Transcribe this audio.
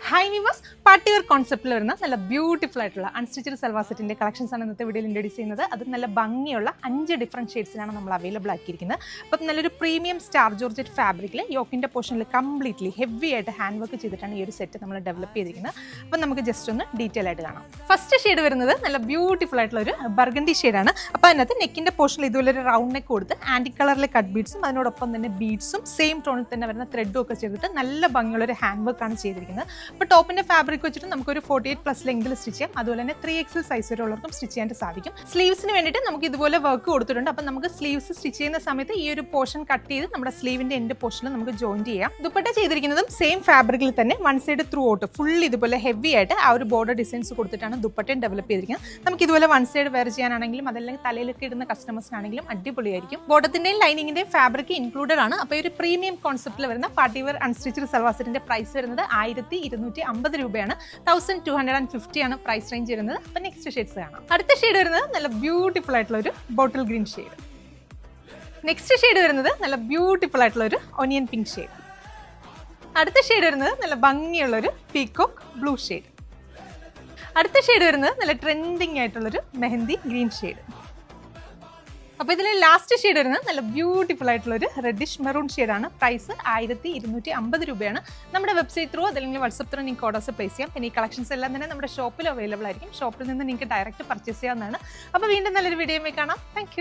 Hi വിവാസ്, party wear കോൺസെപ്റ്റിൽ വരുന്ന നല്ല beautiful ആയിട്ടുള്ള അൺസ്റ്റിച്ചഡ് സൽവാർ സെറ്റിന്റെ കളക്ഷൻസ് ആണ് ഇന്നത്തെ വീഡിയോയിൽ ഇൻട്രൊഡ്യൂസ് ചെയ്യുന്നത്. അത് നല്ല ഭംഗിയുള്ള 5 ഡിഫറെൻറ്റ് ഷെയ്ഡ്സിലാണ് നമ്മൾ അവൈലബിൾ ആക്കിയിരിക്കുന്നത്. അപ്പം നല്ലൊരു പ്രീമിയം സ്റ്റാർ ജോർജറ്റ് ഫാബ്രിക്കിൽ യോക്കിൻ്റെ പോർഷനിൽ കംപ്ലീറ്റ്ലി ഹെവി ആയിട്ട് ഹാൻഡ് വർക്ക് ചെയ്തിട്ടാണ് ഈ ഒരു സെറ്റ് നമ്മൾ ഡെവലപ്പ് ചെയ്തിരിക്കുന്നത്. അപ്പം നമുക്ക് ജസ്റ്റ് ഒന്ന് ഡീറ്റെയിൽ ആയിട്ട് കാണാം. ഫസ്റ്റ് ഷെയ്ഡ് വരുന്നത് നല്ല ബ്യൂട്ടിഫുൾ ആയിട്ടുള്ള ഒരു ബർഗണ്ടി ഷെയ്ഡാണ്. അപ്പോൾ അതിനകത്ത് നെക്കിൻ്റെ പോർഷനിൽ ഇതുപോലെ ഒരു റൗണ്ട് നെക്ക് കൊടുത്ത് ആൻറ്റി കളറിലെ കട്ട് ബീഡ്സും അതിനോടൊപ്പം തന്നെ ബീഡ്സും സെയിം ടോണിൽ തന്നെ വരുന്ന ത്രെഡും ഒക്കെ ചെയ്തിട്ട് നല്ല ഭംഗിയുള്ള ഒരു ഹാൻഡ് വർക്കാണ് ചെയ്തിരിക്കുന്നത്. അപ്പോൾ ടോപ്പിൻ്റെ ഫാബ്രിക് വെച്ചിട്ട് നമുക്കൊരു 48+ ലെങ്തിൽ സ്റ്റിച്ച് ചെയ്യാം. അതുപോലെ തന്നെ 3XL സൈസ് വരെയുള്ളവർക്കും സ്റ്റിച്ച് ചെയ്യാൻ സാധിക്കും. സ്ലീവ്സിന് വേണ്ടിയിട്ട് നമുക്ക് ഇതുപോലെ വർക്ക് കൊടുത്തിട്ടുണ്ട്. അപ്പം നമുക്ക് സ്ലീവ്സ് സ്റ്റിച്ച് ചെയ്യുന്ന സമയത്ത് ഈ ഒരു പോർഷൻ കട്ട് ചെയ്ത് നമ്മുടെ സ്ലീവിൻ്റെ എൻഡ് പോർഷനിൽ നമുക്ക് ജോയിൻ ചെയ്യാം. ദുപ്പട്ട ചെയ്തിരിക്കുന്നതും സെയിം ഫാബ്രിക്കിൽ തന്നെ one side through out full ഇതുപോലെ ഹെവി ആയിട്ട് ആ ഒരു ബോർഡർ ഡിസൈൻസ് കൊടുത്തിട്ടാണ് ദുപ്പട്ടയും ഡെവലപ്പ് ചെയ്തിരിക്കുന്നത്. നമുക്ക് ഇതുപോലെ വൺ സൈഡ് വെയർ ചെയ്യാനാണെങ്കിലും അതല്ലെങ്കിൽ തലയിലൊക്കെ ഇടുന്ന കസ്റ്റമേഴ്സിനാണെങ്കിലും അടിപൊളിയായിരിക്കും. ബോട്ടത്തിൻ്റെയും ലൈനിങ്ങിൻ്റെയും ഫാബ്രിക് ഇൻക്ലൂഡഡ് ആണ്. അപ്പോൾ ഒരു പ്രീമിയം കോൺസെപ്റ്റിൽ വരുന്ന പാർട്ടി വെയർ അൺസ്റ്റിച്ചഡ് സൽവാർ സെറ്റിന്റെ പ്രൈസ് വരുന്നത് 1250 രൂപയാണ്. 1250 ആണ് പ്രൈസ് റേഞ്ച് വരുന്നത്. അപ്പോൾ നെക്സ്റ്റ് ഷെയ്ഡ്സ് കാണാം. അടുത്ത ഷെയ്ഡ് വരുന്നത് നല്ല ബ്യൂട്ടിഫുൾ ആയിട്ടുള്ള ഒരു bottle green shade. Next shade വരുന്നത് നല്ല ബ്യൂട്ടിഫുൾ ആയിട്ടുള്ള ഒരു ഒനിയൻ പിങ്ക് ഷെയ്ഡ്. അടുത്ത ഷെയ്ഡ് വരുന്നത് നല്ല ഭംഗിയുള്ള ഒരു പീകോക്ക് ബ്ലൂ ഷെയ്ഡ്. അടുത്ത ഷെയ്ഡ് വരുന്നത് നല്ല ട്രെൻഡിങ് ആയിട്ടുള്ളൊരു മെഹന്തി ഗ്രീൻ ഷെയ്ഡ്. അപ്പോൾ ഇതിൽ ലാസ്റ്റ് ഷെയ്ഡ് വരുന്നത് നല്ല ബ്യൂട്ടിഫുൾ ആയിട്ടുള്ള ഒരു റെഡിഷ് മെറൂൺ ഷെയ്ഡാണ്. പ്രൈസ് 1250 രൂപയാണ്. നമ്മുടെ വെബ്സൈറ്റ് ത്രൂ അതല്ലെങ്കിൽ വാട്സപ്പ് ത്രൂ നിങ്ങൾക്ക് ഓർഡേഴ്സ് പ്ലേസ് ചെയ്യാം. പിന്നെ ഈ കളക്ഷൻസ് എല്ലാം തന്നെ നമ്മുടെ ഷോപ്പിൽ അവൈലബിൾ ആയിരിക്കും. ഷോപ്പിൽ നിന്ന് നിങ്ങൾക്ക് ഡയറക്റ്റ് പർച്ചേസ് ചെയ്യാവുന്നതാണ്. അപ്പോൾ വീണ്ടും നല്ലൊരു വീഡിയോയിൽ കാണാം. താങ്ക്